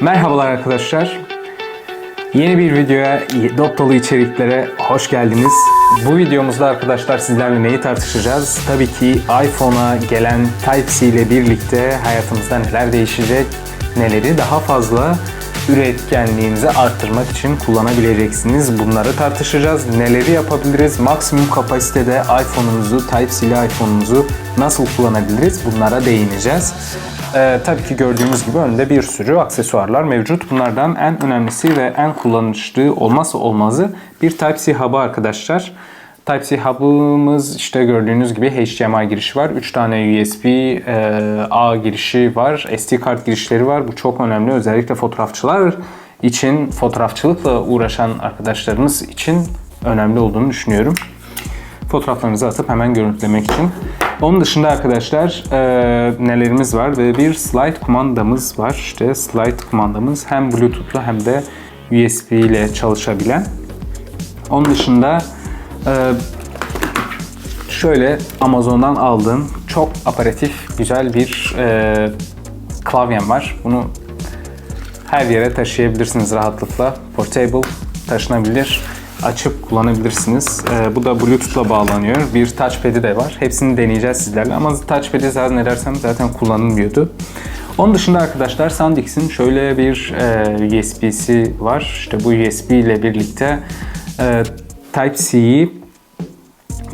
Merhabalar arkadaşlar. Yeni bir videoya, dop dolu içeriklere hoş geldiniz. Bu videomuzda arkadaşlar sizlerle neyi tartışacağız? Tabii ki iPhone'a gelen Type-C ile birlikte hayatımızda neler değişecek, neleri daha fazla üretkenliğinizi arttırmak için kullanabileceksiniz. Bunları tartışacağız. Neleri yapabiliriz? Maksimum kapasitede iPhone'umuzu, Type-C ile iPhone'umuzu nasıl kullanabiliriz? Bunlara değineceğiz. Tabii ki gördüğümüz gibi önünde bir sürü aksesuarlar mevcut. Bunlardan en önemlisi ve en kullanışlı olmazsa olmazı bir Type-C hub'ı arkadaşlar. Type-C hub'ımız işte gördüğünüz gibi HDMI girişi var. 3 tane USB A girişi var. SD kart girişleri var. Bu çok önemli. Özellikle fotoğrafçılar için, fotoğrafçılıkla uğraşan arkadaşlarımız için önemli olduğunu düşünüyorum. Fotoğraflarınızı atıp hemen görüntülemek için. Onun dışında arkadaşlar nelerimiz var ve bir slide kumandamız var. İşte slide kumandamız hem Bluetooth'lu hem de USB ile çalışabilen. Onun dışında şöyle Amazon'dan aldığım çok aparatif güzel bir klavyem var. Bunu her yere taşıyabilirsiniz rahatlıkla. Portable, taşınabilir. Açıp kullanabilirsiniz. Bu da Bluetooth'la bağlanıyor. Bir touchpad'i de var. Hepsini deneyeceğiz sizlerle ama touchpad'i zannedersem zaten kullanılmıyordu. Onun dışında arkadaşlar SanDisk'in şöyle bir USB'si var. İşte bu USB ile birlikte Type-C'yi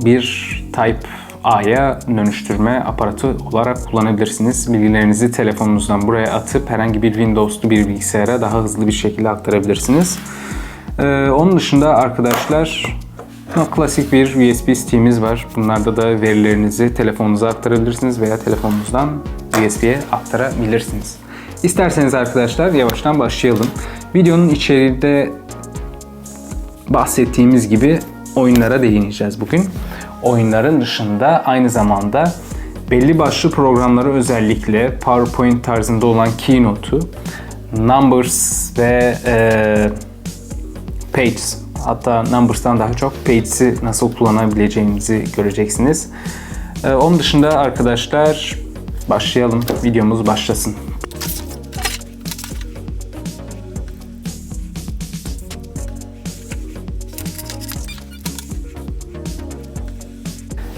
bir Type-A'ya dönüştürme aparatı olarak kullanabilirsiniz. Bilgilerinizi telefonunuzdan buraya atıp herhangi bir Windows'lu bir bilgisayara daha hızlı bir şekilde aktarabilirsiniz. Onun dışında arkadaşlar klasik bir USB stick'imiz var. Bunlarda da verilerinizi telefonunuza aktarabilirsiniz veya telefonunuzdan USB'ye aktarabilirsiniz. İsterseniz arkadaşlar yavaştan başlayalım. Videonun içeriğinde bahsettiğimiz gibi oyunlara değineceğiz bugün. Oyunların dışında aynı zamanda belli başlı programları özellikle PowerPoint tarzında olan Keynote'u, Numbers ve Pages, hatta Numbers'tan daha çok Pages'i nasıl kullanabileceğinizi göreceksiniz. Onun dışında arkadaşlar başlayalım. Videomuz başlasın.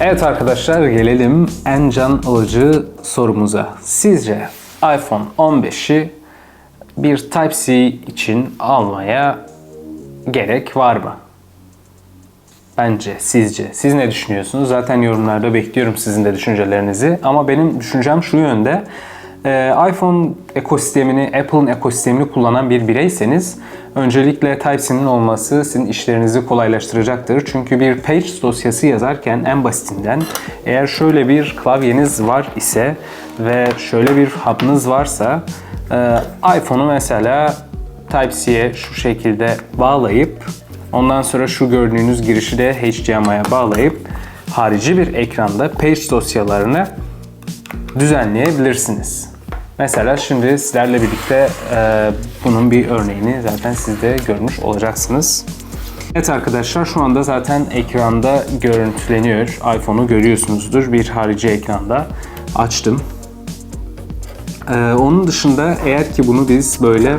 Evet arkadaşlar, gelelim en can alıcı sorumuza. Sizce iPhone 15'i bir Type-C için almaya gerek var mı? Bence, sizce. Siz ne düşünüyorsunuz? Zaten yorumlarda bekliyorum sizin de düşüncelerinizi. Ama benim düşüncem şu yönde. iPhone ekosistemini, Apple'ın ekosistemini kullanan bir bireyseniz öncelikle Type-C'nin olması sizin işlerinizi kolaylaştıracaktır. Çünkü bir Pages dosyası yazarken en basitinden eğer şöyle bir klavyeniz var ise ve şöyle bir hub'ınız varsa iPhone'u mesela Type-C'ye şu şekilde bağlayıp ondan sonra şu gördüğünüz girişi de HDMI'ye bağlayıp harici bir ekranda Pages dosyalarını düzenleyebilirsiniz. Mesela şimdi sizlerle birlikte bunun bir örneğini zaten siz de görmüş olacaksınız. Evet arkadaşlar, şu anda zaten ekranda görüntüleniyor. iPhone'u görüyorsunuzdur bir harici ekranda. Açtım. Onun dışında eğer ki bunu biz böyle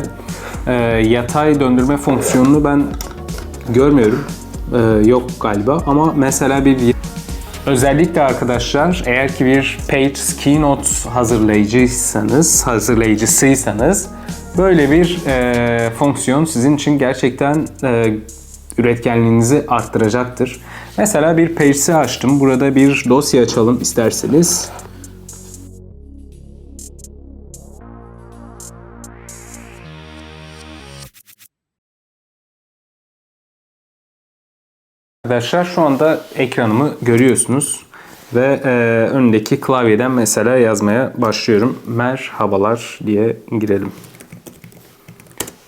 yatay döndürme fonksiyonunu ben görmüyorum. Yok galiba ama mesela bir özellikle arkadaşlar eğer ki bir Pages Keynote hazırlayıcısıysanız böyle bir fonksiyon sizin için gerçekten üretkenliğinizi arttıracaktır. Mesela bir Pages'i açtım. Burada bir dosya açalım isterseniz. Arkadaşlar şu anda ekranımı görüyorsunuz ve önündeki klavyeden mesela yazmaya başlıyorum. Merhabalar diye girelim.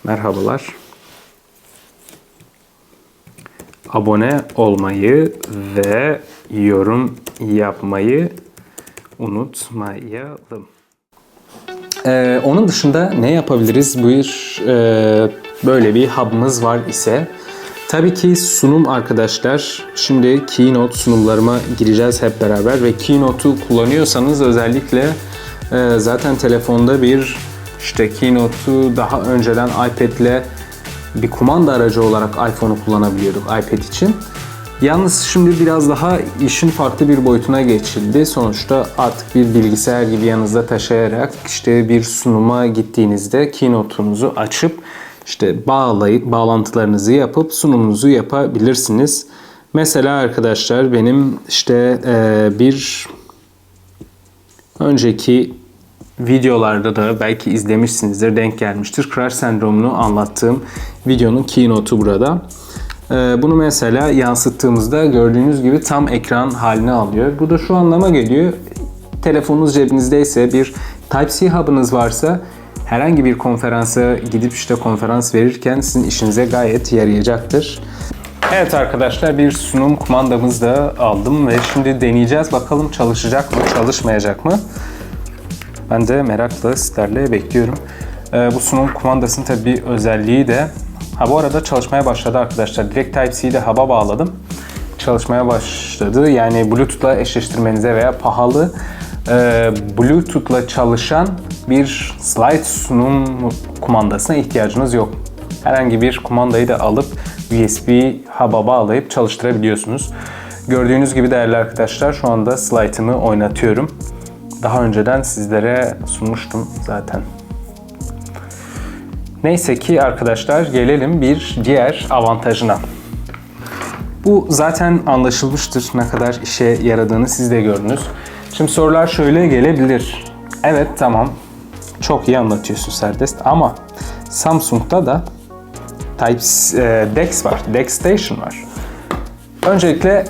Merhabalar. Abone olmayı ve yorum yapmayı unutmayalım. Onun dışında ne yapabiliriz? Böyle bir hub'ımız var ise tabii ki sunum arkadaşlar. Şimdi Keynote sunumlarıma gireceğiz hep beraber ve Keynote'u kullanıyorsanız özellikle zaten telefonda bir İşte Keynote'u daha önceden iPad'le bir kumanda aracı olarak iPhone'u kullanabiliyorduk iPad için. Yalnız şimdi biraz daha işin farklı bir boyutuna geçildi. Sonuçta artık bir bilgisayar gibi yanınızda taşıyarak işte bir sunuma gittiğinizde Keynote'unuzu açıp işte bağlayıp bağlantılarınızı yapıp sunumunuzu yapabilirsiniz. Mesela arkadaşlar benim işte bir önceki videolarda da belki izlemişsinizdir, denk gelmiştir. Crash sendromunu anlattığım videonun keynote'u burada. Bunu mesela yansıttığımızda gördüğünüz gibi tam ekran haline alıyor. Bu da şu anlama geliyor. Telefonunuz cebinizdeyse, bir Type-C hub'ınız varsa herhangi bir konferansa gidip işte konferans verirken sizin işinize gayet yarayacaktır. Evet arkadaşlar, bir sunum kumandamızı da aldım ve şimdi deneyeceğiz. Bakalım çalışacak mı, çalışmayacak mı? Ben de merakla sizlerle bekliyorum. Bu sunum kumandasının tabii bir özelliği de... bu arada çalışmaya başladı arkadaşlar. Direkt Type-C'yi de hub'a bağladım. Çalışmaya başladı. Yani Bluetooth'la eşleştirmenize veya pahalı Bluetooth'la çalışan bir slide sunum kumandasına ihtiyacınız yok. Herhangi bir kumandayı da alıp USB hub'a bağlayıp çalıştırabiliyorsunuz. Gördüğünüz gibi değerli arkadaşlar, şu anda slide'ımı oynatıyorum. Daha önceden sizlere sunmuştum zaten. Neyse ki arkadaşlar, gelelim bir diğer avantajına. Bu zaten anlaşılmıştır, ne kadar işe yaradığını siz de gördünüz. Şimdi sorular şöyle gelebilir. Evet, tamam, çok iyi anlatıyorsun Serdest, ama Samsung'da da DeX var, DeX Station var. Öncelikle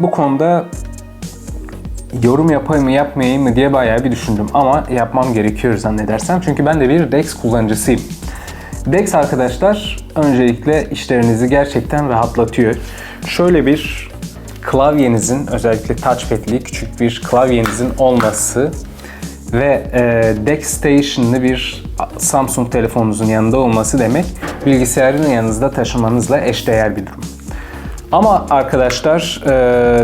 bu konuda yorum yapayım mı yapmayayım mı diye bayağı bir düşündüm, ama yapmam gerekiyor zannedersem, çünkü ben de bir DeX kullanıcısıyım. DeX arkadaşlar öncelikle işlerinizi gerçekten rahatlatıyor. Şöyle bir klavyenizin, özellikle touchpad'li küçük bir klavyenizin olması ve DeX Station'lı bir Samsung telefonunuzun yanında olması demek, bilgisayarın yanınızda taşımanızla eşdeğer bir durum. Ama arkadaşlar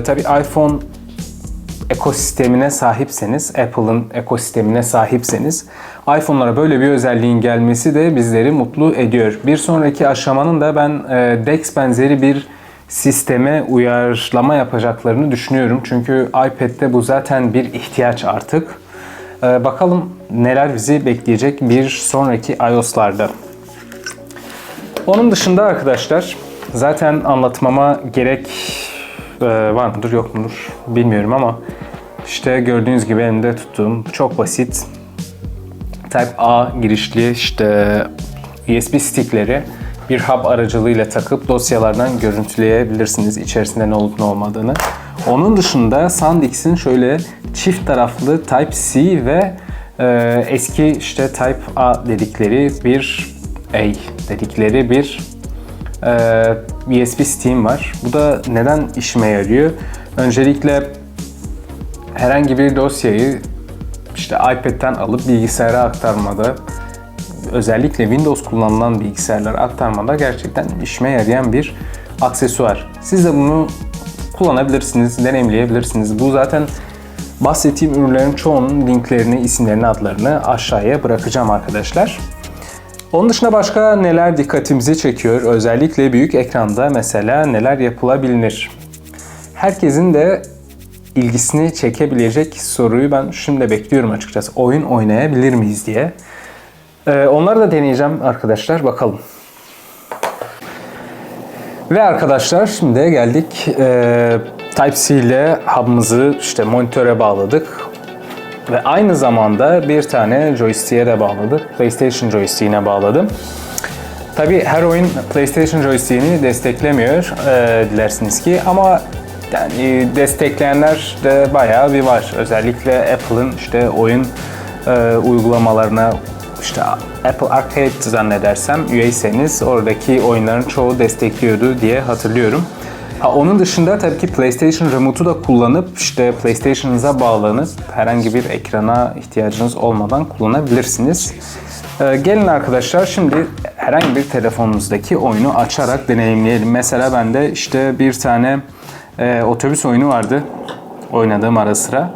tabii iPhone ekosistemine sahipseniz, Apple'ın ekosistemine sahipseniz, iPhone'lara böyle bir özelliğin gelmesi de bizleri mutlu ediyor. Bir sonraki aşamanın da ben DeX benzeri bir sisteme uyarlama yapacaklarını düşünüyorum. Çünkü iPad'de bu zaten bir ihtiyaç artık. Bakalım neler bizi bekleyecek bir sonraki iOS'larda. Onun dışında arkadaşlar, zaten anlatmama gerek var mıdır yok mudur bilmiyorum, ama işte gördüğünüz gibi elimde tuttuğum çok basit Type-A girişli işte USB stickleri bir hub aracılığıyla takıp dosyalardan görüntüleyebilirsiniz içerisinde ne olup ne olmadığını. Onun dışında SanDisk'in şöyle çift taraflı Type-C ve eski işte Type-A dedikleri bir USB stick'im var. Bu da neden işime yarıyor? Öncelikle herhangi bir dosyayı işte iPad'den alıp bilgisayara aktarmada, özellikle Windows kullanılan bilgisayarlara aktarmada gerçekten işime yarayan bir aksesuar. Siz de bunu kullanabilirsiniz, deneyimleyebilirsiniz. Bu zaten bahsettiğim ürünlerin çoğunun linklerini, isimlerini, adlarını aşağıya bırakacağım arkadaşlar. Onun dışında başka neler dikkatimizi çekiyor? Özellikle büyük ekranda mesela neler yapılabilir? Herkesin de ilgisini çekebilecek soruyu ben şimdi bekliyorum açıkçası. Oyun oynayabilir miyiz diye. Onları da deneyeceğim arkadaşlar. Bakalım. Ve arkadaşlar şimdi geldik. Type-C ile hub'ımızı işte monitöre bağladık. Ve aynı zamanda bir tane joystick'e de bağladık. PlayStation joystick'ine bağladım. Tabii her oyun PlayStation joystick'ini desteklemiyor dilersiniz ki, ama yani destekleyenler de bayağı bir var. Özellikle Apple'ın işte oyun uygulamalarına, işte Apple Arcade zannedersem üyeyseniz oradaki oyunların çoğu destekliyordu diye hatırlıyorum. Onun dışında tabii ki PlayStation Remote'u da kullanıp işte PlayStation'ınıza bağlanıp herhangi bir ekrana ihtiyacınız olmadan kullanabilirsiniz. Gelin arkadaşlar, şimdi herhangi bir telefonunuzdaki oyunu açarak deneyimleyelim. Mesela bende işte bir tane otobüs oyunu vardı oynadığım ara sıra.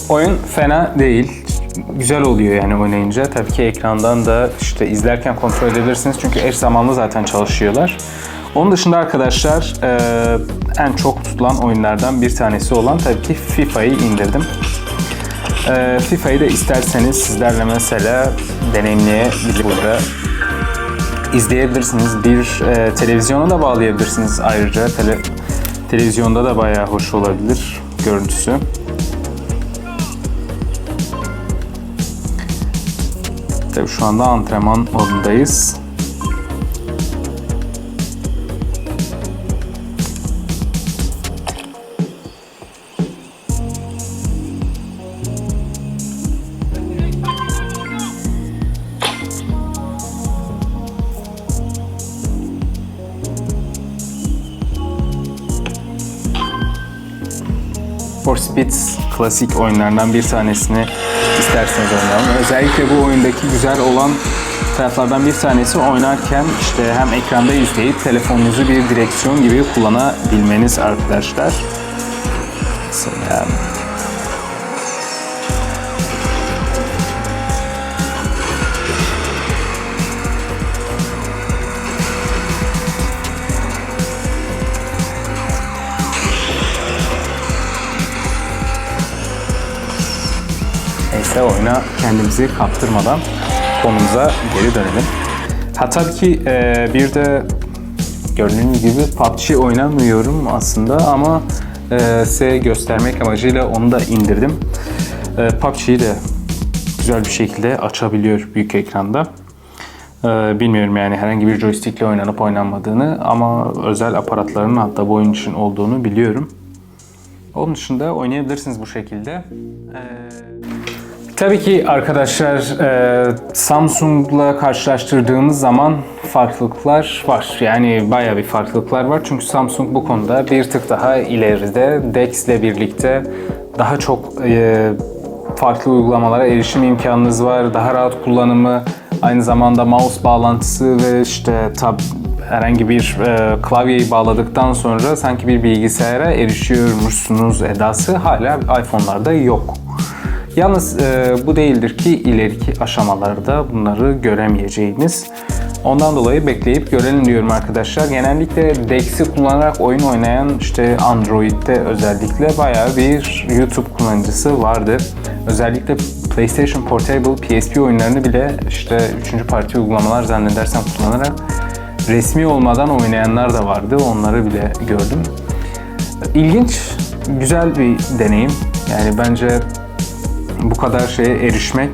Oyun fena değil. Güzel oluyor yani oynayınca. Tabii ki ekrandan da işte izlerken kontrol edebilirsiniz. Çünkü eş zamanlı zaten çalışıyorlar. Onun dışında arkadaşlar en çok tutulan oyunlardan bir tanesi olan tabii ki FIFA'yı indirdim. FIFA'yı da isterseniz sizlerle mesela deneyimleyebilir burada. İzleyebilirsiniz. Bir televizyona da bağlayabilirsiniz ayrıca. Televizyonda da bayağı hoş olabilir görüntüsü. Tabii şu anda antrenman modundayız. For Speed klasik oyunlardan bir tanesini isterseniz oynayalım. Özellikle bu oyundaki güzel olan taraflardan bir tanesi oynarken işte hem ekranda izleyip telefonunuzu bir direksiyon gibi kullanabilmeniz arkadaşlar. Mesela neyse oyuna kendimizi kaptırmadan konumuza geri dönelim. Ha tabii ki bir de gördüğünüz gibi PUBG oynamıyorum aslında ama size göstermek amacıyla onu da indirdim. PUBG'yi de güzel bir şekilde açabiliyor büyük ekranda. Bilmiyorum yani herhangi bir joystickle oynanıp oynanmadığını ama özel aparatların hatta bu oyun için olduğunu biliyorum. Onun dışında oynayabilirsiniz bu şekilde. Tabii ki arkadaşlar Samsung'la karşılaştırdığımız zaman farklılıklar var. Yani bayağı bir farklılıklar var. Çünkü Samsung bu konuda bir tık daha ileride. DeX ile birlikte daha çok farklı uygulamalara erişim imkanınız var. Daha rahat kullanımı, aynı zamanda mouse bağlantısı ve işte herhangi bir klavyeyi bağladıktan sonra sanki bir bilgisayara erişiyormuşsunuz edası hala iPhone'larda yok. Yalnız bu değildir ki ileriki aşamalarda bunları göremeyeceğiniz. Ondan dolayı bekleyip görelim diyorum arkadaşlar. Genellikle DeX'i kullanarak oyun oynayan işte Android'de özellikle bayağı bir YouTube kullanıcısı vardı. Özellikle PlayStation Portable PSP oyunlarını bile işte 3. parti uygulamalar zannedersem kullanarak resmi olmadan oynayanlar da vardı. Onları bile gördüm. İlginç, güzel bir deneyim. Yani bence bu kadar şeye erişmek,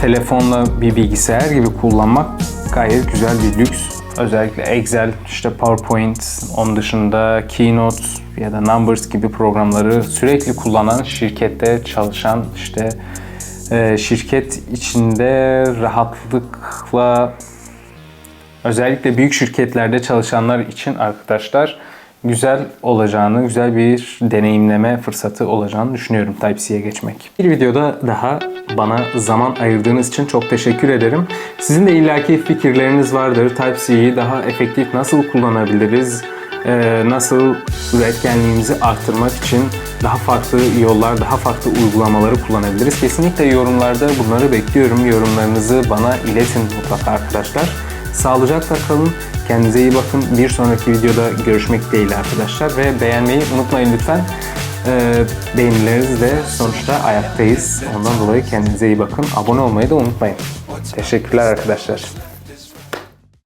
telefonla bir bilgisayar gibi kullanmak gayet güzel bir lüks. Özellikle Excel, işte PowerPoint, onun dışında Keynote ya da Numbers gibi programları sürekli kullanan, şirkette çalışan, işte şirket içinde rahatlıkla özellikle büyük şirketlerde çalışanlar için arkadaşlar güzel olacağını, güzel bir deneyimleme fırsatı olacağını düşünüyorum Type-C'ye geçmek. Bir videoda daha bana zaman ayırdığınız için çok teşekkür ederim. Sizin de illaki fikirleriniz vardır. Type-C'yi daha efektif nasıl kullanabiliriz? Nasıl üretkenliğimizi arttırmak için daha farklı yollar, daha farklı uygulamaları kullanabiliriz? Kesinlikle yorumlarda bunları bekliyorum. Yorumlarınızı bana iletin mutlaka arkadaşlar. Sağlıcakla kalın. Kendinize iyi bakın. Bir sonraki videoda görüşmek dileğiyle arkadaşlar. Ve beğenmeyi unutmayın lütfen. Beğenileriniz de sonuçta ayaktayız. Ondan dolayı kendinize iyi bakın. Abone olmayı da unutmayın. Teşekkürler arkadaşlar.